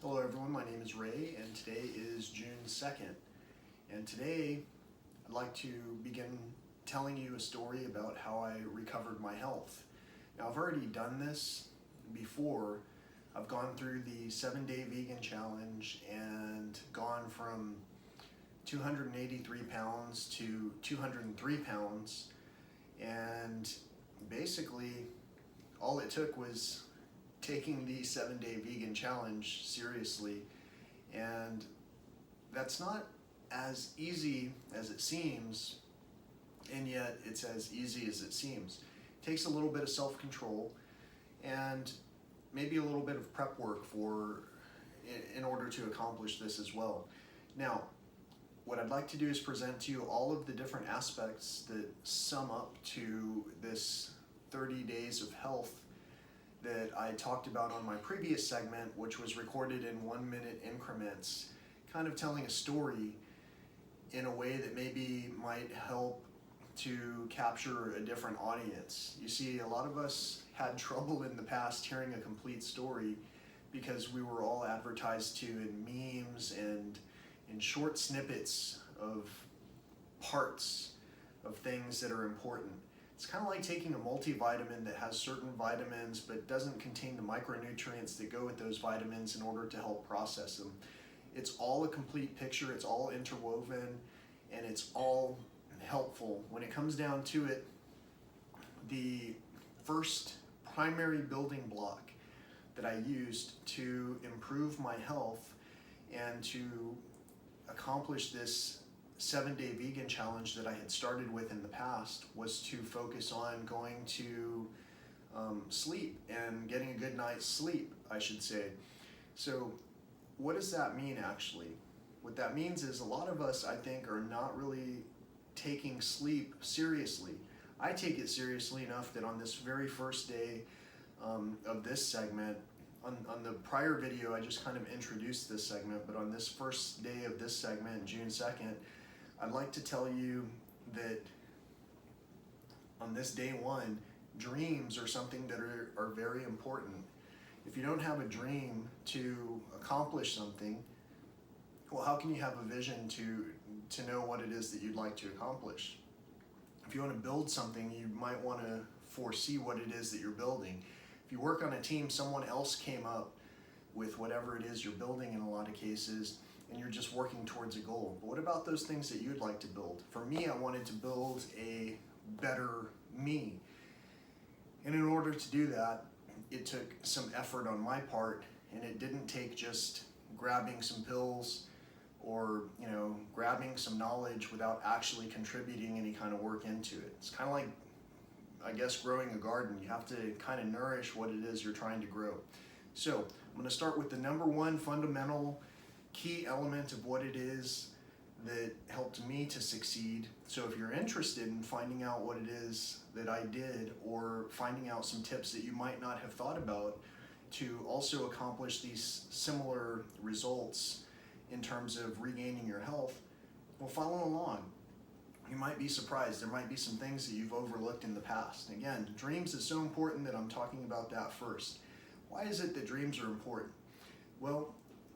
Hello everyone, my name is Ray and today is June 2nd. And today I'd like to begin telling you a story about how I recovered my health. Now I've already done this before. I've gone through the 7-day vegan challenge and gone from 283 pounds to 203 pounds. And basically all it took was taking the 7-day vegan challenge seriously, and that's not as easy as it seems, and yet it's as easy as it seems. It takes a little bit of self-control and maybe a little bit of prep work in order to accomplish this as well. Now, what I'd like to do is present to you all of the different aspects that sum up to this 30 days of health that I talked about on my previous segment, which was recorded in 1-minute increments, kind of telling a story in a way that maybe might help to capture a different audience. You see, a lot of us had trouble in the past hearing a complete story because we were all advertised to in memes and in short snippets of parts of things that are important. It's kind of like taking a multivitamin that has certain vitamins but doesn't contain the micronutrients that go with those vitamins in order to help process them. It's all a complete picture, it's all interwoven, and it's all helpful. When it comes down to it, the first primary building block that I used to improve my health and to accomplish this 7-day vegan challenge that I had started with in the past was to focus on going to sleep and getting a good night's sleep, I should say. So what does that mean actually? What that means is a lot of us, I think, are not really taking sleep seriously. I take it seriously enough that on this very first day of this segment, on the prior video I just kind of introduced this segment, but on this first day of this segment, June 2nd, I'd like to tell you that on this day one, dreams are something that are very important. If you don't have a dream to accomplish something, well, how can you have a vision to know what it is that you'd like to accomplish? If you want to build something, you might want to foresee what it is that you're building. If you work on a team, someone else came up with whatever it is you're building in a lot of cases, and you're just working towards a goal. But what about those things that you'd like to build? For me, I wanted to build a better me. And in order to do that, it took some effort on my part, and it didn't take just grabbing some pills or grabbing some knowledge without actually contributing any kind of work into it. It's kind of like, I guess, growing a garden. You have to kind of nourish what it is you're trying to grow. So I'm going to start with the number one fundamental key element of what it is that helped me to succeed. So if you're interested in finding out what it is that I did, or finding out some tips that you might not have thought about to also accomplish these similar results in terms of regaining your health, well, follow along. You might be surprised. There might be some things that you've overlooked in the past. Again, dreams is so important that I'm talking about that first. Why is it that dreams are important? Well,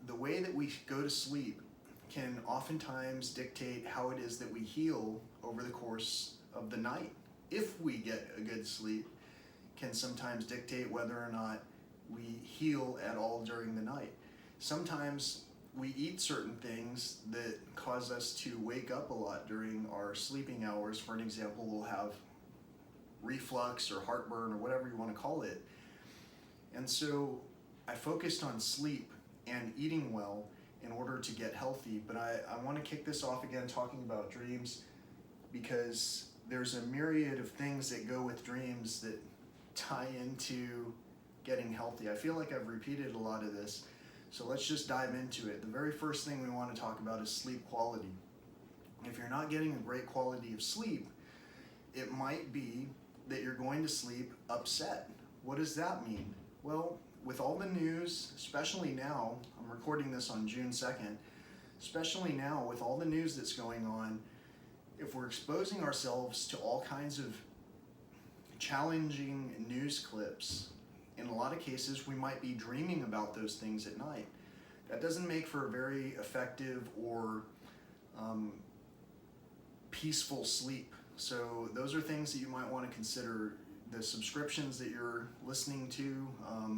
the way that we go to sleep can oftentimes dictate how it is that we heal over the course of the night. If we get a good sleep, can sometimes dictate whether or not we heal at all during the night. Sometimes we eat certain things that cause us to wake up a lot during our sleeping hours. For an example, we'll have reflux or heartburn or whatever you want to call it. And so I focused on sleep and eating well in order to get healthy. But I want to kick this off again talking about dreams, because there's a myriad of things that go with dreams that tie into getting healthy. I feel like I've repeated a lot of this, so let's just dive into it. The very first thing we want to talk about is sleep quality. If you're not getting a great quality of sleep, it might be that you're going to sleep upset. What does that mean? Well, with all the news, especially now, I'm recording this on June 2nd, especially now with all the news that's going on, if we're exposing ourselves to all kinds of challenging news clips, in a lot of cases we might be dreaming about those things at night. that doesn't make for a very effective or peaceful sleep. So those are things that you might want to consider. The subscriptions that you're listening to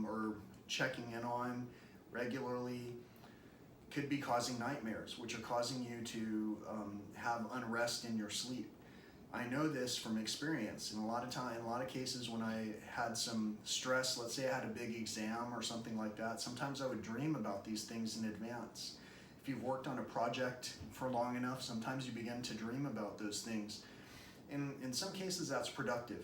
or checking in on regularly could be causing nightmares, which are causing you to have unrest in your sleep. I know this from experience. In a lot of cases when I had some stress, let's say I had a big exam or something like that, sometimes I would dream about these things in advance. If you've worked on a project for long enough, sometimes you begin to dream about those things. In some cases that's productive,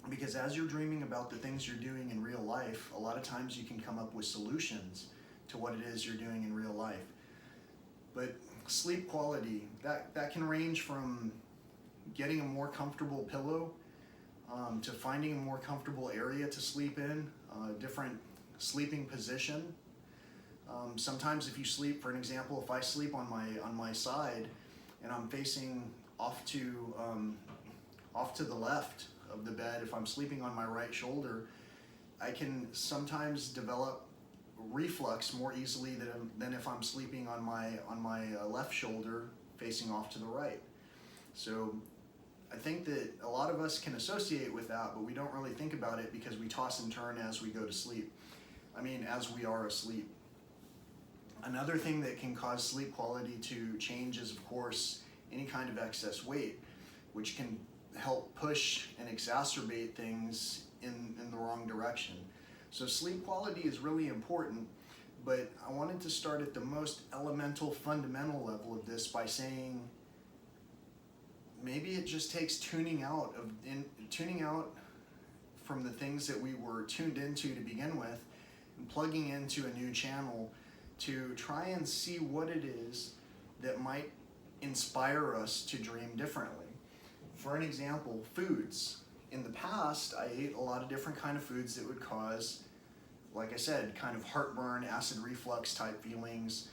because as you're dreaming about the things you're doing in real life, a lot of times you can come up with solutions to what it is you're doing in real life. But sleep quality, that can range from getting a more comfortable pillow to finding a more comfortable area to sleep in, different sleeping position. Sometimes if you sleep, for an example, if I sleep on my side and I'm facing off to the left of the bed, if I'm sleeping on my right shoulder, I can sometimes develop reflux more easily than if I'm sleeping on my left shoulder facing off to the right. So I think that a lot of us can associate with that, but we don't really think about it because we toss and turn as we go to sleep. As we are asleep. Another thing that can cause sleep quality to change is, of course, any kind of excess weight, which can help push and exacerbate things in the wrong direction. So sleep quality is really important, but I wanted to start at the most elemental, fundamental level of this by saying maybe it just takes tuning out from the things that we were tuned into to begin with and plugging into a new channel to try and see what it is that might inspire us to dream differently. For an example, foods. In the past, I ate a lot of different kind of foods that would cause, like I said, kind of heartburn, acid reflux type feelings.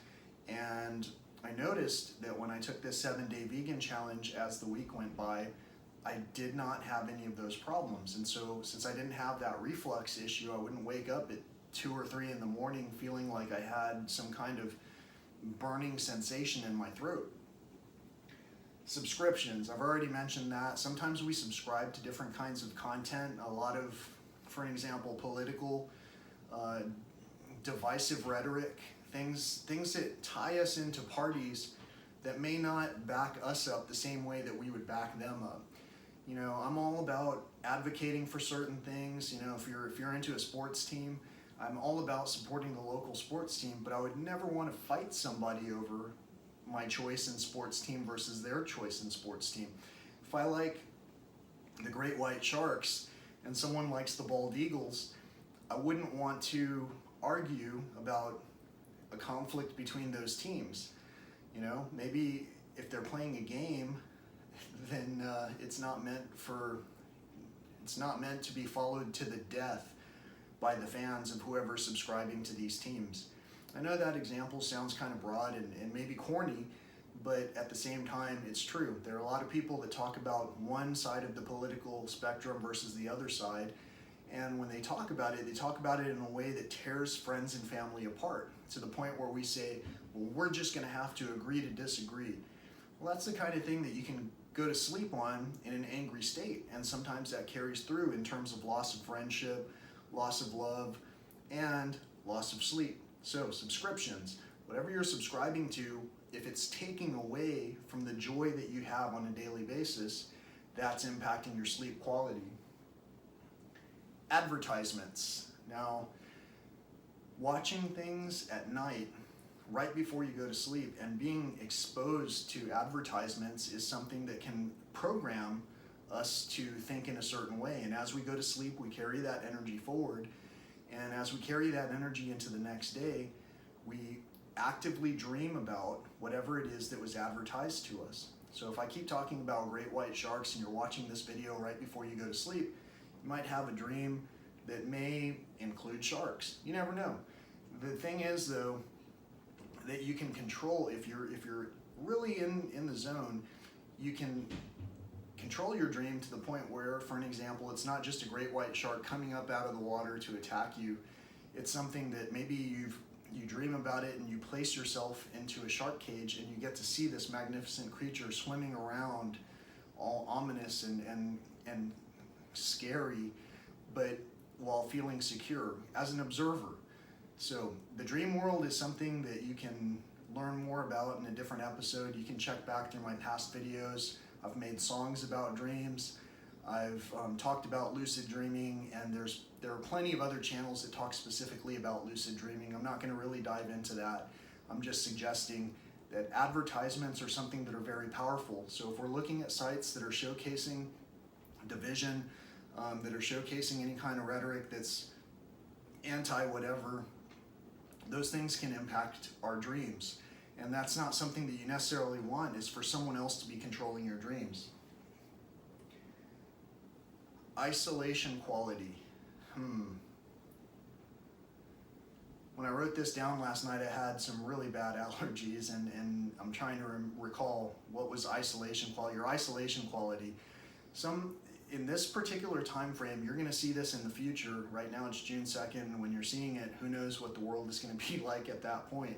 And I noticed that when I took this 7-day vegan challenge as the week went by, I did not have any of those problems. And so since I didn't have that reflux issue, I wouldn't wake up at 2 or 3 in the morning feeling like I had some kind of burning sensation in my throat. Subscriptions, I've already mentioned that. Sometimes we subscribe to different kinds of content, a lot of, for an example, political, divisive rhetoric, things that tie us into parties that may not back us up the same way that we would back them up. I'm all about advocating for certain things. If you're into a sports team, I'm all about supporting the local sports team, but I would never want to fight somebody over my choice in sports team versus their choice in sports team. If I like the great white sharks and someone likes the bald eagles, I wouldn't want to argue about a conflict between those teams. Maybe if they're playing a game, then it's not meant to be followed to the death by the fans of whoever's subscribing to these teams. I know that example sounds kind of broad and maybe corny, but at the same time, it's true. There are a lot of people that talk about one side of the political spectrum versus the other side, and when they talk about it in a way that tears friends and family apart, to the point where we say, well, we're just gonna have to agree to disagree. Well, that's the kind of thing that you can go to sleep on in an angry state, and sometimes that carries through in terms of loss of friendship, loss of love, and loss of sleep. So subscriptions, whatever you're subscribing to, if it's taking away from the joy that you have on a daily basis, that's impacting your sleep quality. Advertisements. Now, watching things at night right before you go to sleep and being exposed to advertisements is something that can program us to think in a certain way. And as we go to sleep, we carry that energy forward. And as we carry that energy into the next day, we actively dream about whatever it is that was advertised to us. So if I keep talking about great white sharks and you're watching this video right before you go to sleep, you might have a dream that may include sharks. You never know. The thing is, though, that you can control, if you're really in the zone, you can control your dream to the point where, for an example, it's not just a great white shark coming up out of the water to attack you. It's something that maybe you dream about it and you place yourself into a shark cage and you get to see this magnificent creature swimming around, all ominous and scary, but while feeling secure as an observer. So the dream world is something that you can learn more about in a different episode. You can check back through my past videos. I've made songs about dreams. I've talked about lucid dreaming, and there are plenty of other channels that talk specifically about lucid dreaming. I'm not going to really dive into that. I'm just suggesting that advertisements are something that are very powerful. So if we're looking at sites that are showcasing division, that are showcasing any kind of rhetoric that's anti-whatever, those things can impact our dreams. And that's not something that you necessarily want, is for someone else to be controlling your dreams. Isolation quality. When I wrote this down last night, I had some really bad allergies, and I'm trying to recall what was isolation quality. Your isolation quality. In this particular time frame, you're going to see this in the future. Right now it's June 2nd. When you're seeing it, who knows what the world is going to be like at that point.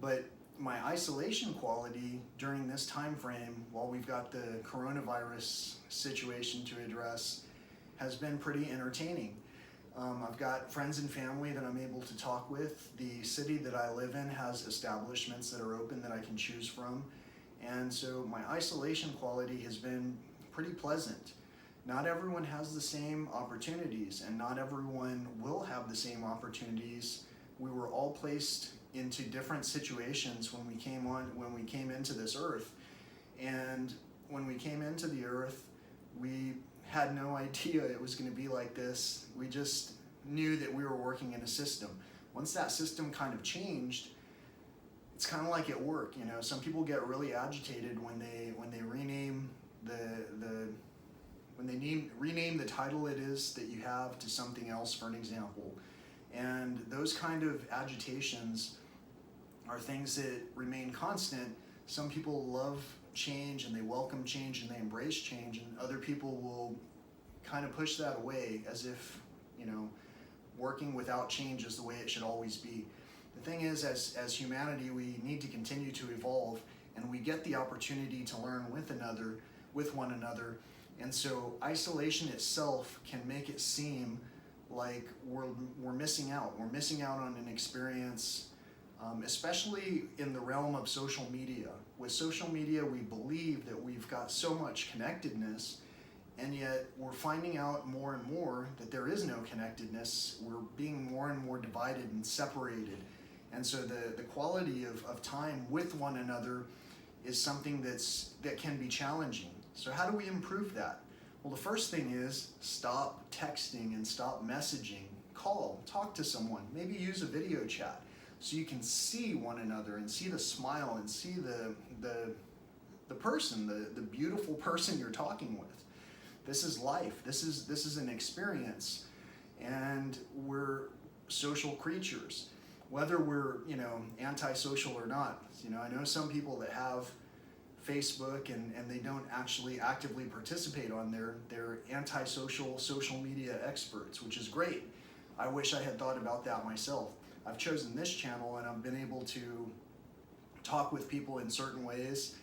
But my isolation quality during this time frame, while we've got the coronavirus situation to address, has been pretty entertaining. I've got friends and family that I'm able to talk with. The city that I live in has establishments that are open that I can choose from. And so my isolation quality has been pretty pleasant. Not everyone has the same opportunities, and not everyone will have the same opportunities. We were all placed into different situations when we came into this earth. And when we came into the earth, we had no idea it was going to be like this. We just knew that we were working in a system. Once that system kind of changed, it's kind of like at work. You know, some people get really agitated when they rename rename the title it is that you have to something else, for an example. And those kind of agitations are things that remain constant. Some people love change and they welcome change and they embrace change, and other people will kind of push that away as if, you know, working without change is the way it should always be. The thing is, as humanity, we need to continue to evolve, and we get the opportunity to learn with one another. And so isolation itself can make it seem like we're missing out. We're missing out on an experience, especially in the realm of social media. With social media, we believe that we've got so much connectedness, and yet we're finding out more and more that there is no connectedness. We're being more and more divided and separated. And so the quality of time with one another is something that can be challenging. So how do we improve that? Well, the first thing is stop texting and stop messaging. Call, talk to someone, maybe use a video chat so you can see one another and see the smile and see the person, the beautiful person you're talking with. This is life. This is an experience, and we're social creatures. Whether we're, you know, antisocial or not. You know, I know some people that have Facebook and they don't actually actively participate on there. They're antisocial social media experts, which is great. I wish I had thought about that myself. I've chosen this channel and I've been able to talk with people in certain ways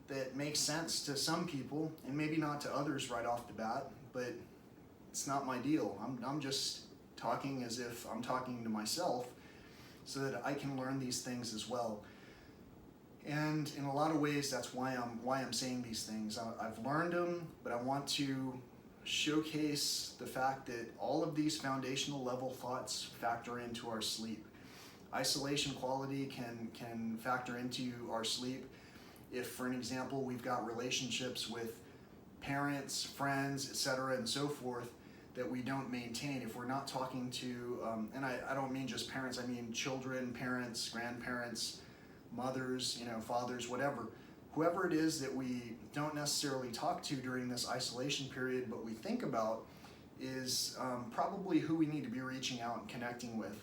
that make sense to some people and maybe not to others right off the bat, but it's not my deal. I'm just talking as if I'm talking to myself so that I can learn these things as well. And in a lot of ways, that's why I'm saying these things. I've learned them, but I want to showcase the fact that all of these foundational level thoughts factor into our sleep. Isolation quality can factor into our sleep. If, for an example, we've got relationships with parents, friends, etc., and so forth that we don't maintain, if we're not talking to, and I don't mean just parents, I mean children, parents, grandparents, mothers, you know, fathers, whatever. Whoever it is that we don't necessarily talk to during this isolation period, but we think about, is probably who we need to be reaching out and connecting with,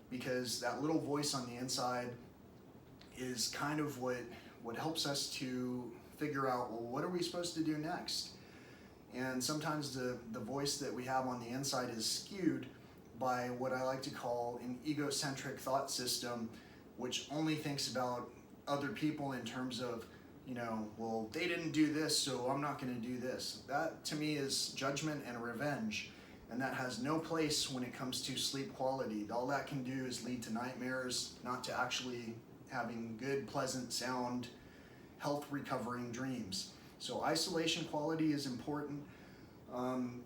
because that little voice on the inside is kind of what helps us to figure out, well, what are we supposed to do next? And sometimes the voice that we have on the inside is skewed by what I like to call an egocentric thought system, which only thinks about other people in terms of, well, they didn't do this, so I'm not going to do this. That to me is judgment and revenge, and that has no place when it comes to sleep quality. All that can do is lead to nightmares, not to actually having good, pleasant, sound, health recovering dreams. So isolation quality is important.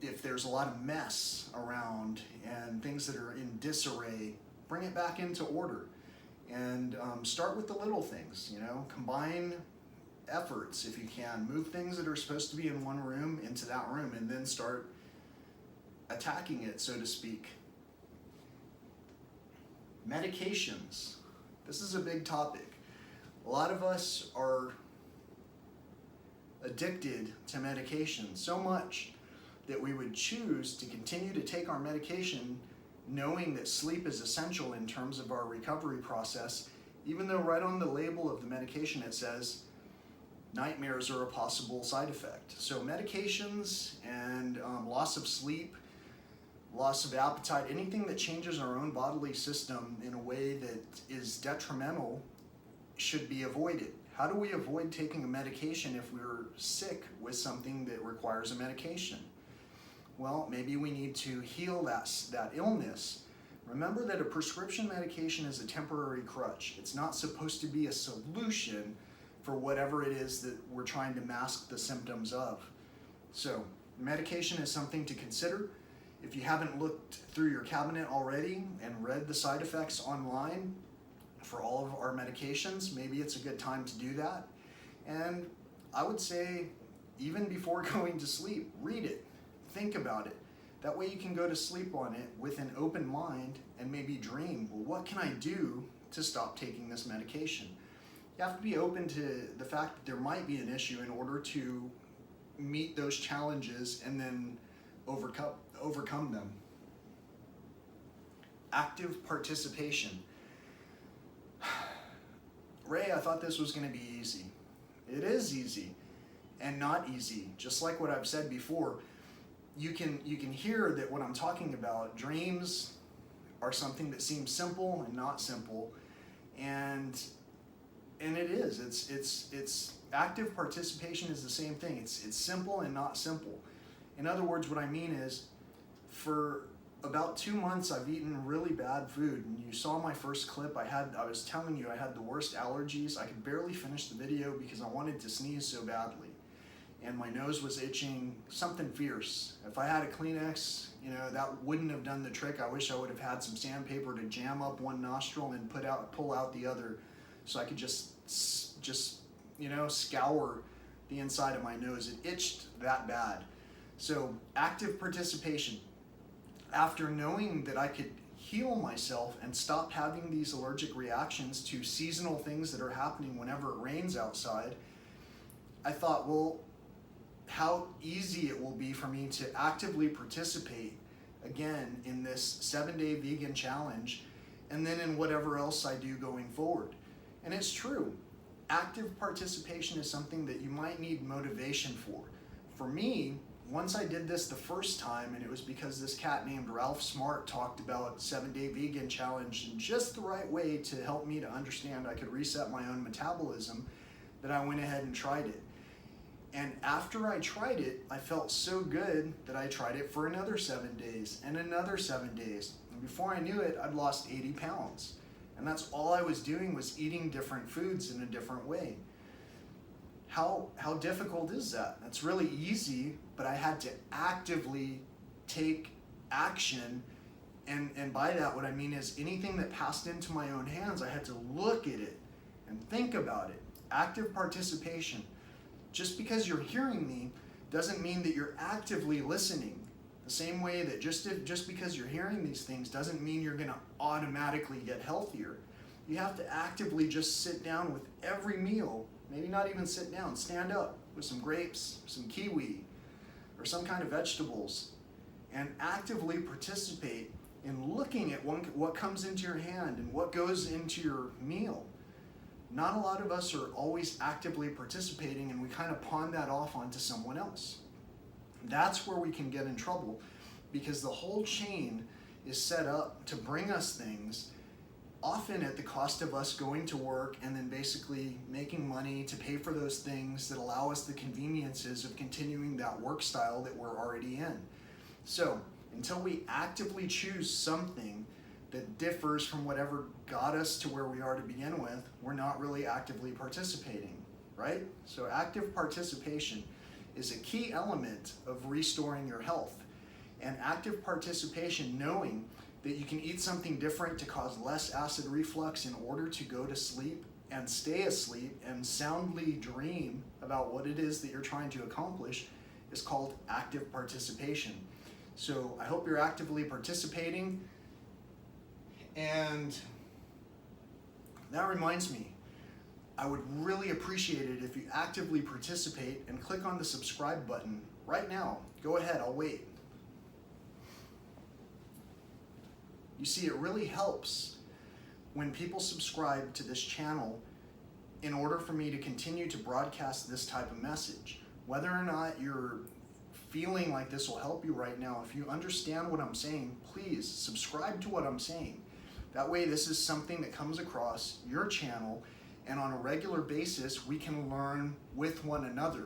If there's a lot of mess around and things that are in disarray, bring it back into order. And start with the little things, combine efforts if you can. Move things that are supposed to be in one room into that room, and then start attacking it, so to speak. Medications. This is a big topic. A lot of us are addicted to medication so much that we would choose to continue to take our medication knowing that sleep is essential in terms of our recovery process, even though right on the label of the medication it says nightmares are a possible side effect. So medications and loss of sleep, loss of appetite, anything that changes our own bodily system in a way that is detrimental should be avoided. How do we avoid taking a medication if we're sick with something that requires a medication? Well, maybe we need to heal that illness. Remember that a prescription medication is a temporary crutch. It's not supposed to be a solution for whatever it is that we're trying to mask the symptoms of. So, medication is something to consider. If you haven't looked through your cabinet already and read the side effects online for all of our medications, maybe it's a good time to do that. And I would say, even before going to sleep, read it. Think about it. That way you can go to sleep on it with an open mind and maybe dream, well, what can I do to stop taking this medication? You have to be open to the fact that there might be an issue in order to meet those challenges and then overcome them. Active participation. Ray, I thought this was going to be easy. It is easy and not easy. Just like what I've said before, you can hear that what I'm talking about, dreams are something that seems simple and not simple, and it is. It's active participation is the same thing. It's simple and not simple. In other words, what I mean is, for about 2 months I've eaten really bad food, and you saw my first clip. I was telling you I had the worst allergies. I could barely finish the video because I wanted to sneeze so badly, and my nose was itching, something fierce. If I had a Kleenex, that wouldn't have done the trick. I wish I would have had some sandpaper to jam up one nostril and pull out the other, so I could just scour the inside of my nose. It itched that bad. So active participation. After knowing that I could heal myself and stop having these allergic reactions to seasonal things that are happening whenever it rains outside, I thought, well, how easy it will be for me to actively participate again in this 7-day vegan challenge, and then in whatever else I do going forward. And it's true. Active participation is something that you might need motivation for. For me, once I did this the first time, and it was because this cat named Ralph Smart talked about 7-day vegan challenge in just the right way to help me to understand I could reset my own metabolism, that I went ahead and tried it. And after I tried it, I felt so good that I tried it for another 7 days and another 7 days. And before I knew it, I'd lost 80 pounds. And that's all I was doing, was eating different foods in a different way. How difficult is that? That's really easy, but I had to actively take action. And by that, what I mean is anything that passed into my own hands, I had to look at it and think about it. Active participation. Just because you're hearing me doesn't mean that you're actively listening. The same way that just because you're hearing these things doesn't mean you're going to automatically get healthier. You have to actively just sit down with every meal, maybe not even sit down, stand up with some grapes, some kiwi, or some kind of vegetables, and actively participate in looking at what comes into your hand and what goes into your meal. Not a lot of us are always actively participating, and we kind of pawn that off onto someone else. That's where we can get in trouble, because the whole chain is set up to bring us things, often at the cost of us going to work and then basically making money to pay for those things that allow us the conveniences of continuing that work style that we're already in. So until we actively choose something that differs from whatever got us to where we are to begin with, we're not really actively participating, right? So active participation is a key element of restoring your health. And active participation, knowing that you can eat something different to cause less acid reflux in order to go to sleep and stay asleep and soundly dream about what it is that you're trying to accomplish, is called active participation. So I hope you're actively participating. And that reminds me, I would really appreciate it if you actively participate and click on the subscribe button right now. Go ahead, I'll wait. You see, it really helps when people subscribe to this channel in order for me to continue to broadcast this type of message. Whether or not you're feeling like this will help you right now, if you understand what I'm saying, please subscribe to what I'm saying. That way, this is something that comes across your channel, and on a regular basis, we can learn with one another.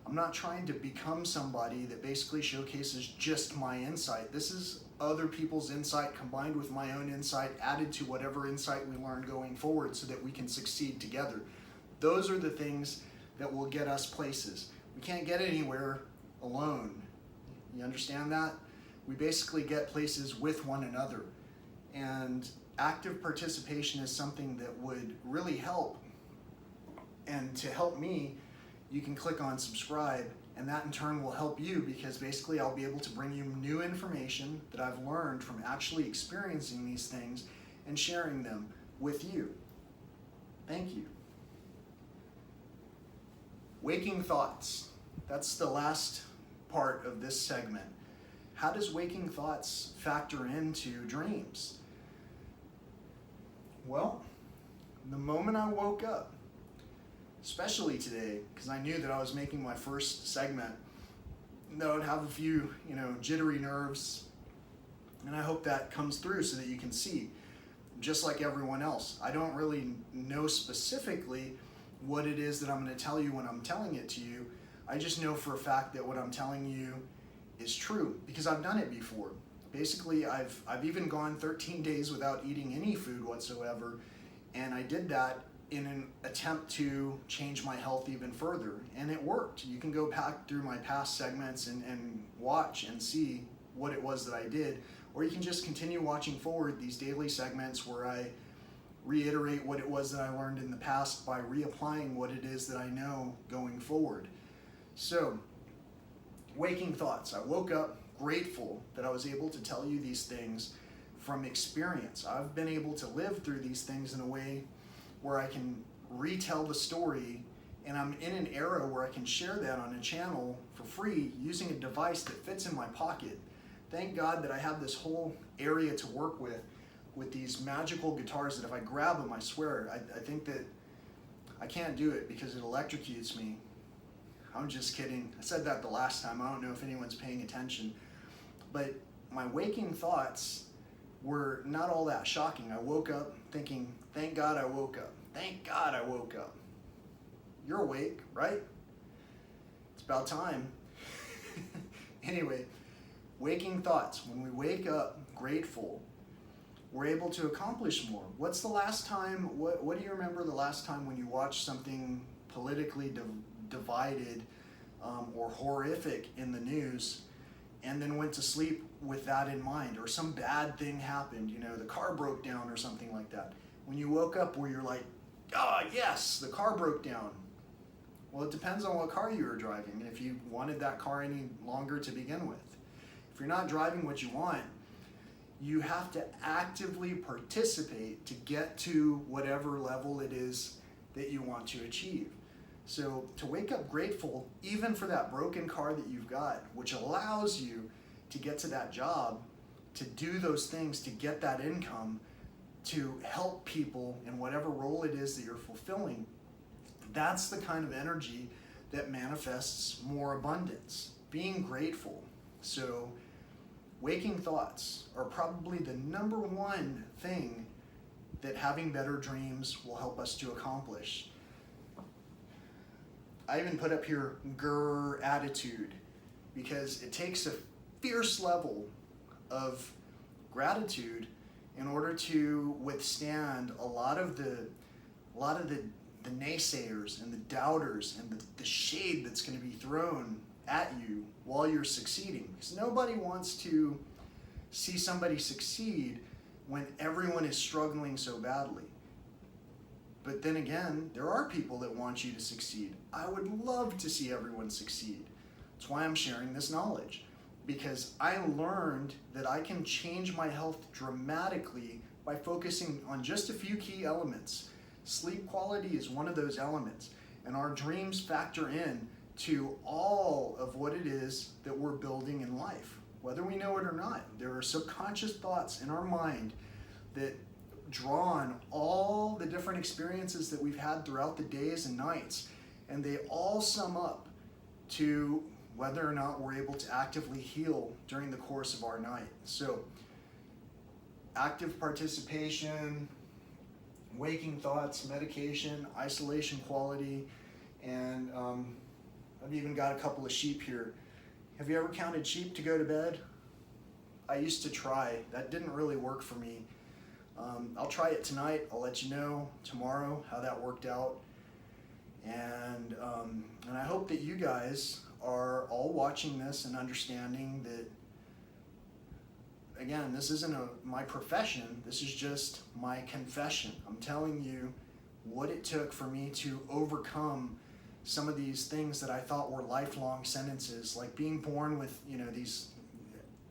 I'm not trying to become somebody that basically showcases just my insight. This is other people's insight combined with my own insight, added to whatever insight we learn going forward so that we can succeed together. Those are the things that will get us places. We can't get anywhere alone. You understand that? We basically get places with one another. And active participation is something that would really help. And to help me, you can click on subscribe, and that in turn will help you, because basically I'll be able to bring you new information that I've learned from actually experiencing these things and sharing them with you. Thank you. Waking thoughts. That's the last part of this segment. How does waking thoughts factor into dreams? Well, the moment I woke up, especially today, because I knew that I was making my first segment, that I would have a few, jittery nerves, and I hope that comes through so that you can see, just like everyone else. I don't really know specifically what it is that I'm going to tell you when I'm telling it to you. I just know for a fact that what I'm telling you is true, because I've done it before. Basically, I've even gone 13 days without eating any food whatsoever, and I did that in an attempt to change my health even further, and it worked. You can go back through my past segments and watch and see what it was that I did, or you can just continue watching forward these daily segments where I reiterate what it was that I learned in the past by reapplying what it is that I know going forward. So, waking thoughts. I woke up grateful that I was able to tell you these things from experience. I've been able to live through these things in a way where I can retell the story, and I'm in an era where I can share that on a channel for free using a device that fits in my pocket. Thank God that I have this whole area to work with these magical guitars that if I grab them, I swear, I think that I can't do it because it electrocutes me. I'm just kidding. I said that the last time. I don't know if anyone's paying attention. But my waking thoughts were not all that shocking. I woke up thinking, thank God I woke up. Thank God I woke up. You're awake, right? It's about time. Anyway, waking thoughts. When we wake up grateful, we're able to accomplish more. What's the last time, what do you remember the last time when you watched something politically divided or horrific in the news and then went to sleep with that in mind, or some bad thing happened, the car broke down or something like that? When you woke up where you're like, oh yes, the car broke down. Well, it depends on what car you were driving and if you wanted that car any longer to begin with. If you're not driving what you want, you have to actively participate to get to whatever level it is that you want to achieve. So to wake up grateful, even for that broken car that you've got, which allows you to get to that job, to do those things, to get that income, to help people in whatever role it is that you're fulfilling, that's the kind of energy that manifests more abundance, being grateful. So waking thoughts are probably the number one thing that having better dreams will help us to accomplish. I even put up here grr attitude, because it takes a fierce level of gratitude in order to withstand a lot of the naysayers and the doubters and the shade that's going to be thrown at you while you're succeeding. Because nobody wants to see somebody succeed when everyone is struggling so badly. But then again, there are people that want you to succeed. I would love to see everyone succeed. That's why I'm sharing this knowledge, because I learned that I can change my health dramatically by focusing on just a few key elements. Sleep quality is one of those elements, and our dreams factor in to all of what it is that we're building in life, whether we know it or not. There are subconscious thoughts in our mind that draw on all the different experiences that we've had throughout the days and nights, and they all sum up to whether or not we're able to actively heal during the course of our night. So active participation, waking thoughts, medication, isolation quality, and I've even got a couple of sheep here. Have you ever counted sheep to go to bed? I used to try. That didn't really work for me. I'll try it tonight. I'll let you know tomorrow how that worked out. And I hope that you guys are all watching this and understanding that, again, this isn't my profession. This is just my confession. I'm telling you what it took for me to overcome some of these things that I thought were lifelong sentences, like being born with, these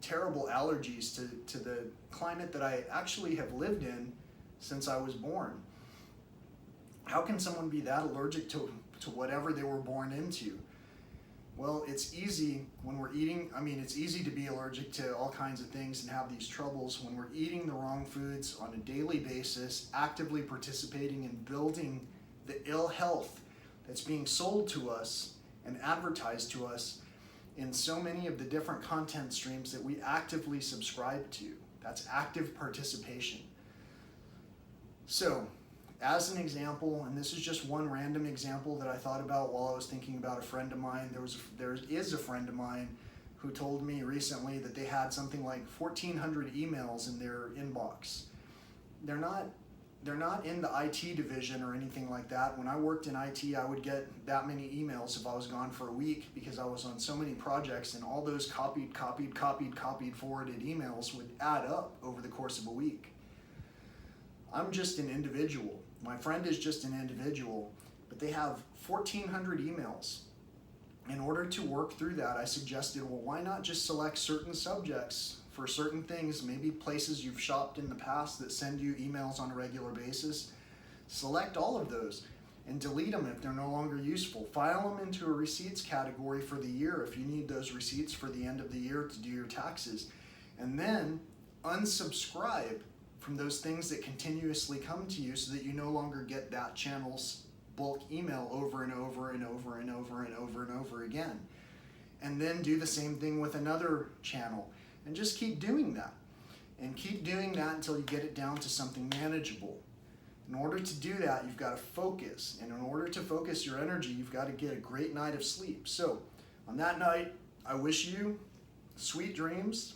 terrible allergies to the climate that I actually have lived in since I was born. How can someone be that allergic to whatever they were born into? Well, it's easy when we're eating. It's easy to be allergic to all kinds of things and have these troubles when we're eating the wrong foods on a daily basis, actively participating in building the ill health that's being sold to us and advertised to us in so many of the different content streams that we actively subscribe to. That's active participation. So, as an example, and this is just one random example that I thought about while I was thinking about a friend of mine. There is a friend of mine who told me recently that they had something like 1,400 emails in their inbox. They're not in the IT division or anything like that. When I worked in IT, I would get that many emails if I was gone for a week, because I was on so many projects, and all those copied, forwarded emails would add up over the course of a week. I'm just an individual. My friend is just an individual, but they have 1,400 emails. In order to work through that, I suggested, well, why not just select certain subjects for certain things, maybe places you've shopped in the past that send you emails on a regular basis. Select all of those and delete them if they're no longer useful. File them into a receipts category for the year if you need those receipts for the end of the year to do your taxes. And then unsubscribe from those things that continuously come to you so that you no longer get that channel's bulk email over and over and over and over and over and over again. And then do the same thing with another channel. And just keep doing that. And keep doing that until you get it down to something manageable. In order to do that, you've got to focus. And in order to focus your energy, you've got to get a great night of sleep. So, on that night, I wish you sweet dreams.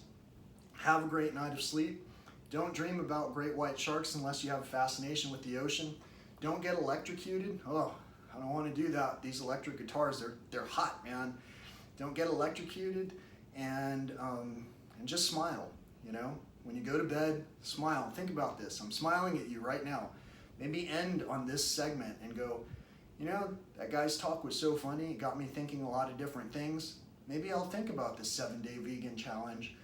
Have a great night of sleep. Don't dream about great white sharks unless you have a fascination with the ocean. Don't get electrocuted. Oh, I don't want to do that. These electric guitars, they're hot, man. Don't get electrocuted, and just smile, When you go to bed, smile. Think about this. I'm smiling at you right now. Maybe end on this segment and go, that guy's talk was so funny. It got me thinking a lot of different things. Maybe I'll think about this 7-day vegan challenge.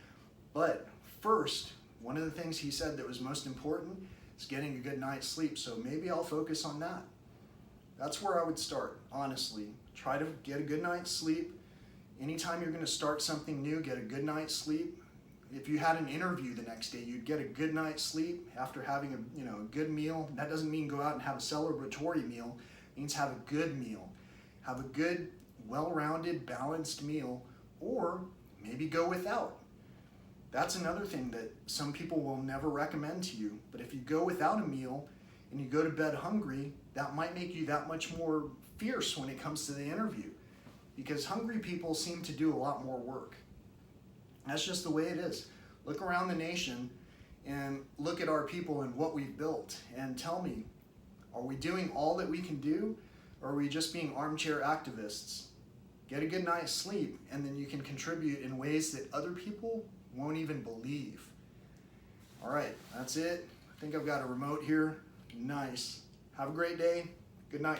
But first, one of the things he said that was most important is getting a good night's sleep. So maybe I'll focus on that. That's where I would start, honestly. Try to get a good night's sleep. Anytime you're going to start something new, get a good night's sleep. If you had an interview the next day, you'd get a good night's sleep after having a good meal. That doesn't mean go out and have a celebratory meal. It means have a good meal. Have a good, well-rounded, balanced meal, or maybe go without. That's another thing that some people will never recommend to you. But if you go without a meal and you go to bed hungry, that might make you that much more fierce when it comes to the interview, because hungry people seem to do a lot more work. That's just the way it is. Look around the nation and look at our people and what we've built, and tell me, are we doing all that we can do, or are we just being armchair activists? Get a good night's sleep, and then you can contribute in ways that other people won't even believe. All right, that's it. I think I've got a remote here. Nice. Have a great day. Good night.